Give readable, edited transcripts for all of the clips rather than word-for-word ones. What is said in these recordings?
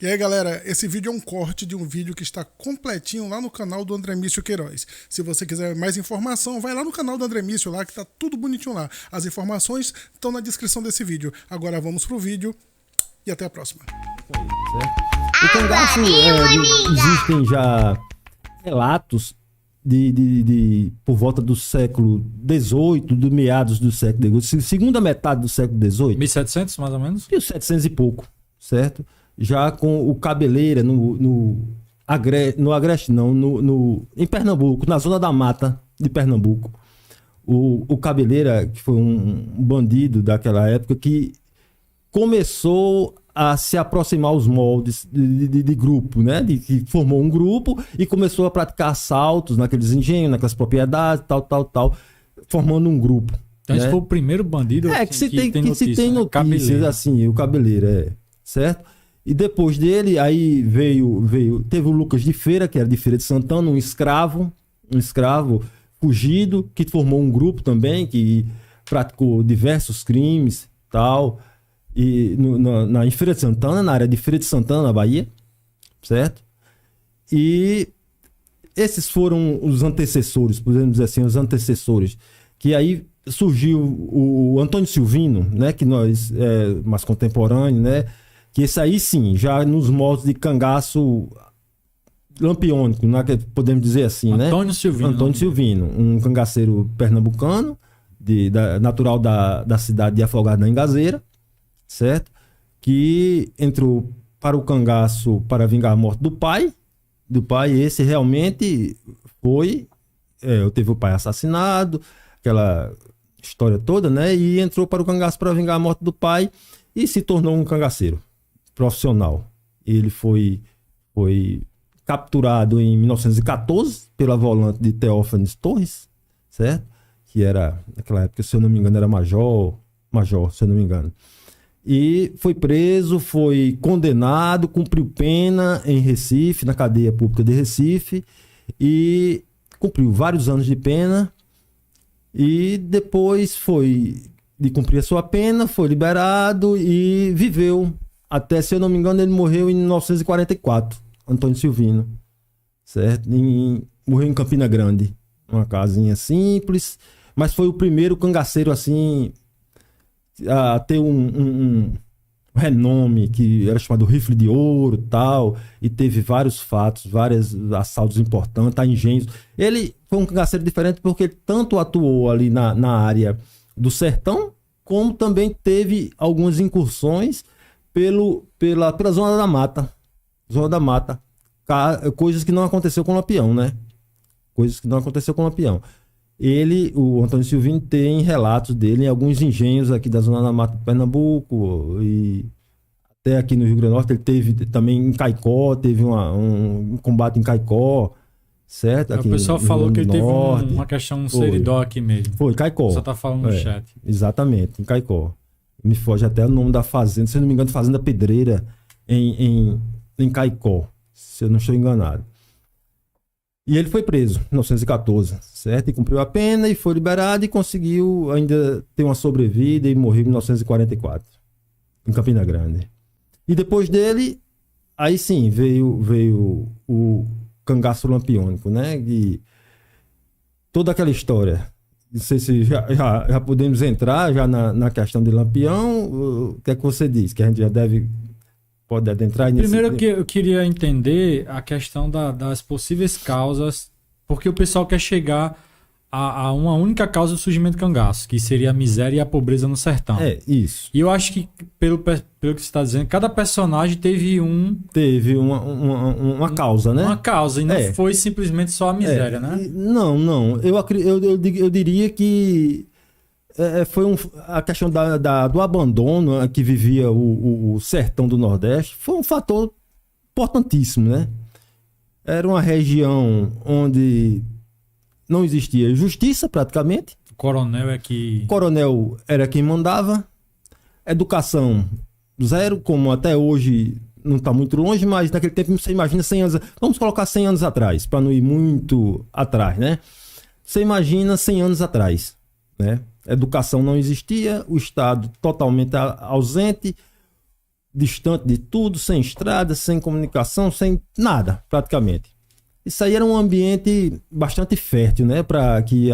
E aí, galera, esse vídeo é um corte de um vídeo que está completinho lá no canal do André Mício Queiroz. Se você quiser mais informação, vai lá no canal do André Mício lá, que tá tudo bonitinho lá. As informações estão na descrição desse vídeo. Agora vamos pro vídeo e até a próxima. O cangaço, existem já relatos de por volta do século XVIII, do meados do século XVIII, segunda metade do século XVIII. 1700, mais ou menos? 1700 e pouco, certo? Já com o Cabeleira em Pernambuco, na zona da mata de Pernambuco. O Cabeleira, que foi um bandido daquela época, que começou a se aproximar aos moldes de grupo, né? Que formou um grupo e começou a praticar assaltos naqueles engenhos, naquelas propriedades, tal, formando um grupo. Então né? esse foi o primeiro bandido que se tem notícias, Cabeleira. assim, o Cabeleira, certo? E depois dele, aí teve o Lucas de Feira, que era de Feira de Santana, um escravo fugido, que formou um grupo também, que praticou diversos crimes, tal, e em Feira de Santana, na área de Feira de Santana, na Bahia, certo? E esses foram os antecessores, podemos dizer assim, que aí surgiu o Antônio Silvino, né, que nós é mais contemporâneo, né, que esse aí sim, já nos moldes de cangaço lampiônico, né, podemos dizer assim, Antônio Silvino. Antônio Silvino, um cangaceiro pernambucano, natural da cidade de Afogado na Engazeira, certo? Que entrou para o cangaço para vingar a morte do pai. Esse realmente teve o pai assassinado, aquela história toda, né? E entrou para o cangaço para vingar a morte do pai e se tornou um cangaceiro profissional. Ele foi capturado em 1914 pela volante de Teófanes Torres, certo? Que era, naquela época, se eu não me engano, era major, se eu não me engano. E foi preso, foi condenado, cumpriu pena em Recife, na cadeia pública de Recife, e cumpriu vários anos de pena. E depois de cumprir a sua pena, foi liberado e viveu até, se eu não me engano, ele morreu em 1944, Antônio Silvino, certo? Morreu em Campina Grande, uma casinha simples, mas foi o primeiro cangaceiro assim a ter um renome, que era chamado Rifle de Ouro, tal, e teve vários fatos, vários assaltos importantes, engenhos. Ele foi um cangaceiro diferente porque ele tanto atuou ali na área do sertão, como também teve algumas incursões pela zona da mata, coisas que não aconteceu com o Lampião, né? O Antônio Silvino, tem relatos dele em alguns engenhos aqui da zona da mata de Pernambuco e até aqui no Rio Grande do Norte. Ele teve também em Caicó, teve um combate em Caicó, certo? Aqui o pessoal falou que ele teve uma questão, um Foi. seridó aqui mesmo. Foi, Caicó. Você tá falando no chat. Exatamente, em Caicó. Me foge até o nome da fazenda, se eu não me engano, Fazenda Pedreira, em Caicó, se eu não estou enganado. E ele foi preso em 1914, certo? E cumpriu a pena e foi liberado e conseguiu ainda ter uma sobrevida e morreu em 1944, em Campina Grande. E depois dele, aí sim, veio o cangaço lampiônico, né? E toda aquela história. Não sei se já podemos entrar já na questão de Lampião. O que é que você diz? Que a gente já pode adentrar nisso? Primeiro que eu queria entender a questão das possíveis causas, porque o pessoal quer chegar a uma única causa do surgimento do cangaço, que seria a miséria e a pobreza no sertão. É, isso. E eu acho que, pelo que você está dizendo, cada personagem teve uma causa, né? Uma causa, e não foi simplesmente só a miséria, né? Não. Eu diria que foi a questão do abandono que vivia o sertão do Nordeste, foi um fator importantíssimo, né? Era uma região onde não existia justiça praticamente. O coronel era quem mandava. Educação zero, como até hoje não está muito longe, mas naquele tempo você imagina 100 anos. Vamos colocar 100 anos atrás, para não ir muito atrás, né? Você imagina 100 anos atrás, né? Educação não existia, o Estado totalmente ausente, distante de tudo, sem estrada, sem comunicação, sem nada, praticamente. Isso aí era um ambiente bastante fértil, né, para que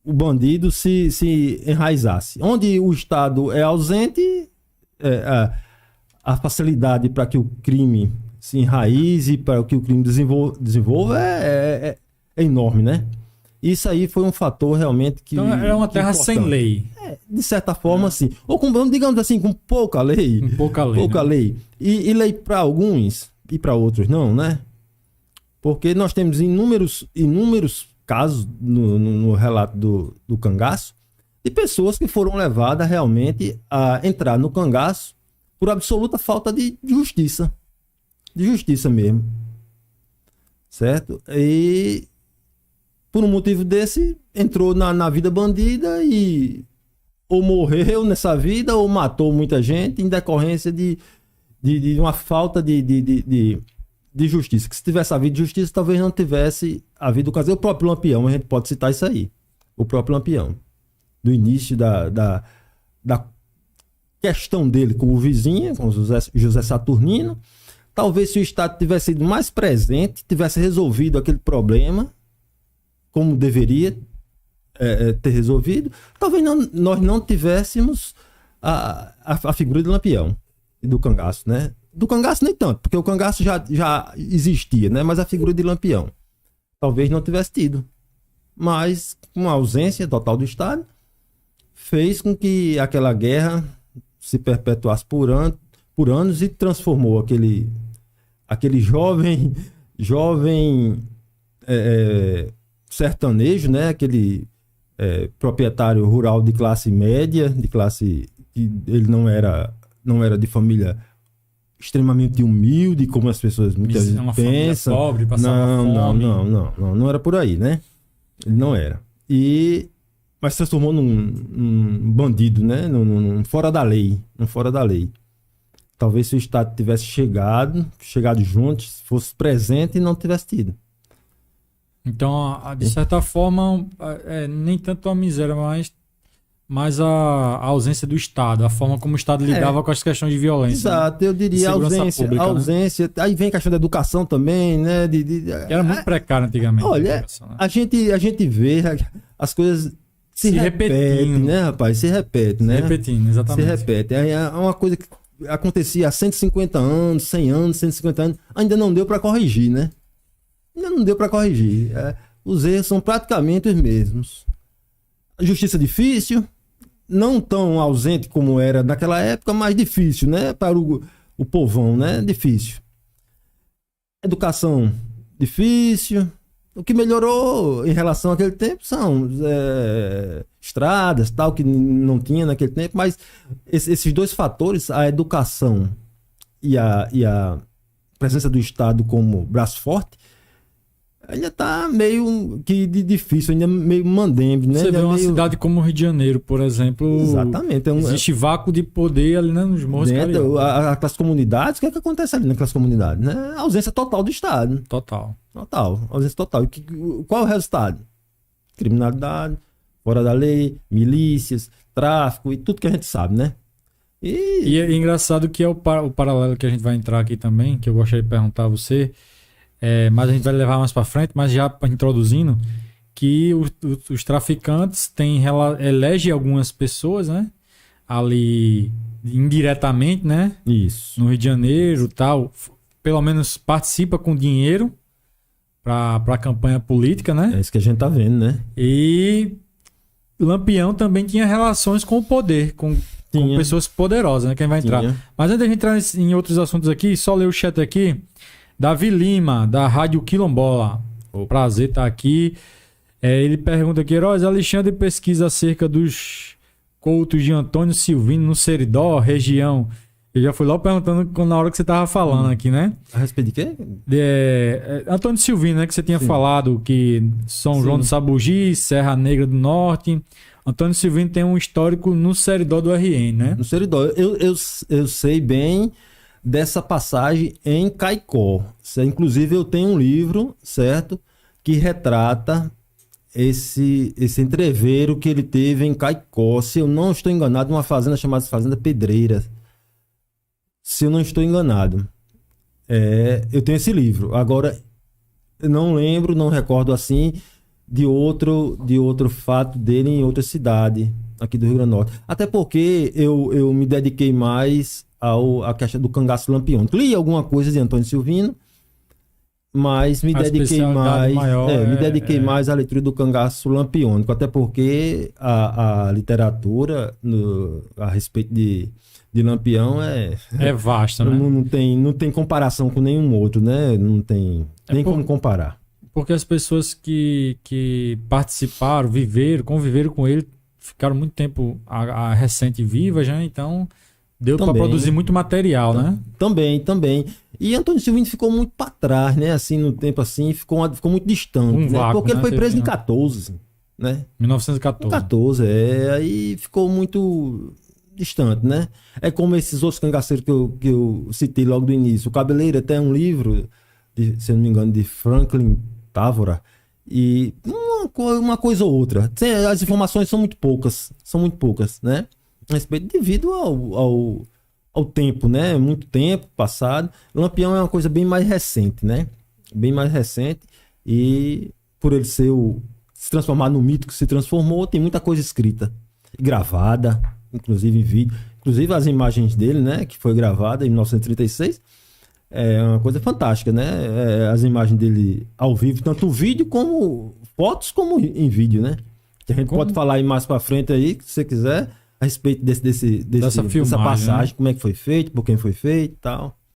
o bandido se enraizasse. Onde o Estado é ausente, a facilidade para que o crime se enraize, para que o crime desenvolva é enorme, né? Isso aí foi um fator realmente que... Então é uma terra sem lei. De certa forma, sim. Ou com, digamos assim, com pouca lei. Com pouca lei. Pouca né? lei. E lei para alguns e para outros não, né? Porque nós temos inúmeros casos no relato do cangaço de pessoas que foram levadas realmente a entrar no cangaço por absoluta falta de justiça. De justiça mesmo. Certo? E por um motivo desse, entrou na vida bandida e ou morreu nessa vida ou matou muita gente em decorrência de uma falta de justiça. Que se tivesse havido justiça, talvez não tivesse havido o caso. O próprio Lampião, a gente pode citar isso aí. O próprio Lampião. Do início da questão dele com o vizinho, com o José Saturnino. Talvez se o Estado tivesse sido mais presente, tivesse resolvido aquele problema, como deveria ter resolvido, talvez nós não tivéssemos a figura de Lampião e do cangaço, né? Do cangaço nem tanto, porque o cangaço já existia, né? Mas a figura de Lampião talvez não tivesse tido. Mas com a ausência total do Estado, fez com que aquela guerra se perpetuasse por anos e transformou aquele jovem sertanejo, né? Aquele proprietário rural de classe média, de classe que ele não era de família extremamente humilde, como as pessoas muitas vezes pensam. Pobre, fome. Não era por aí, né? Ele não era. Mas se transformou num bandido, né? Num fora da lei, Talvez se o Estado tivesse chegado juntos, fosse presente e não tivesse tido. Então, de certa forma, nem tanto a miséria, mas a ausência do Estado, a forma como o Estado lidava com as questões de violência. Exato, eu diria a ausência. Né? Aí vem a questão da educação também, né? Era muito precário antigamente. Olha, né? a gente vê as coisas se repetem, né, rapaz? Se repete, né? Se repetindo, exatamente. Se repete. É uma coisa que acontecia há 150 anos, 100 anos, 150 anos, ainda não deu para corrigir, né? Ainda não deu para corrigir. Os erros são praticamente os mesmos. Justiça difícil, não tão ausente como era naquela época, mas difícil, né? Para o povão, né? Difícil. Educação difícil. O que melhorou em relação àquele tempo são estradas, tal, que não tinha naquele tempo, mas esses dois fatores, a educação e a presença do Estado como braço forte, ainda está meio que difícil, ainda meio mandembe, né? Você vê uma cidade como o Rio de Janeiro, por exemplo. Exatamente. Existe vácuo de poder ali, né, nos morros cariocas. Aquelas comunidades, o que é que acontece ali naquelas comunidades? Né? A ausência total do Estado. Total. Ausência total. Qual é o resultado? Criminalidade, fora da lei, milícias, tráfico e tudo que a gente sabe, né? E é engraçado que é o paralelo que a gente vai entrar aqui também, que eu gostaria de perguntar a você, mas a gente vai levar mais para frente, mas já introduzindo, que os traficantes elegem algumas pessoas, né? Ali indiretamente, né? Isso. No Rio de Janeiro, tal, pelo menos participa com dinheiro para a campanha política, né? É isso que a gente tá vendo, né? E o Lampião também tinha relações com o poder, com pessoas poderosas, né? Quem vai entrar. Mas antes de a gente entrar em outros assuntos aqui, só ler o chat aqui. Davi Lima, da Rádio Quilombola. Prazer estar aqui. Ele pergunta aqui, Heróis, Alexandre pesquisa acerca dos coutos de Antônio Silvino no Seridó, região. Eu já fui lá perguntando na hora que você estava falando aqui, né? A respeito de quê? Antônio Silvino, né? Que você tinha falado que São João do Sabugi, Serra Negra do Norte. Antônio Silvino tem um histórico no Seridó do RN, né? No Seridó. Eu sei bem dessa passagem em Caicó. Inclusive, eu tenho um livro, certo? Que retrata esse entreveiro que ele teve em Caicó. Se eu não estou enganado, uma fazenda chamada Fazenda Pedreira. se eu não estou enganado. Eu tenho esse livro. Agora, eu não lembro, não recordo assim de outro fato dele em outra cidade aqui do Rio Grande do Norte. Até porque eu me dediquei mais à questão do cangaço lampiônico. Li alguma coisa de Antônio Silvino, mas me dediquei mais à leitura do cangaço lampiônico. Até porque a literatura a respeito de Lampião é vasta, né? Não tem comparação com nenhum outro, né? Não tem nem como comparar. Porque as pessoas que participaram, conviveram com ele, ficaram muito tempo a recente viva já, então deu para produzir muito material, né? Também. E Antônio Silvino ficou muito para trás, né? Assim, no tempo assim, ficou muito distante, né? Vácuo, porque ele foi preso em 14, né? 1914. Aí ficou muito distante, né? É como esses outros cangaceiros que eu citei logo do início. O Cabeleira até um livro, se eu não me engano, de Franklin Távora, e uma coisa ou outra. As informações são muito poucas, né? A respeito devido ao tempo, né? Muito tempo passado. Lampião é uma coisa bem mais recente, né? Bem mais recente, e por ele se transformar no mito que se transformou, tem muita coisa escrita, gravada, inclusive em vídeo, inclusive as imagens dele, né, que foi gravada em 1936, é uma coisa fantástica, né, as imagens dele ao vivo, tanto vídeo como fotos, como em vídeo, né, que a gente pode falar aí mais pra frente aí, se você quiser, a respeito dessa passagem, né? Como é que foi feito, por quem foi feito e tal.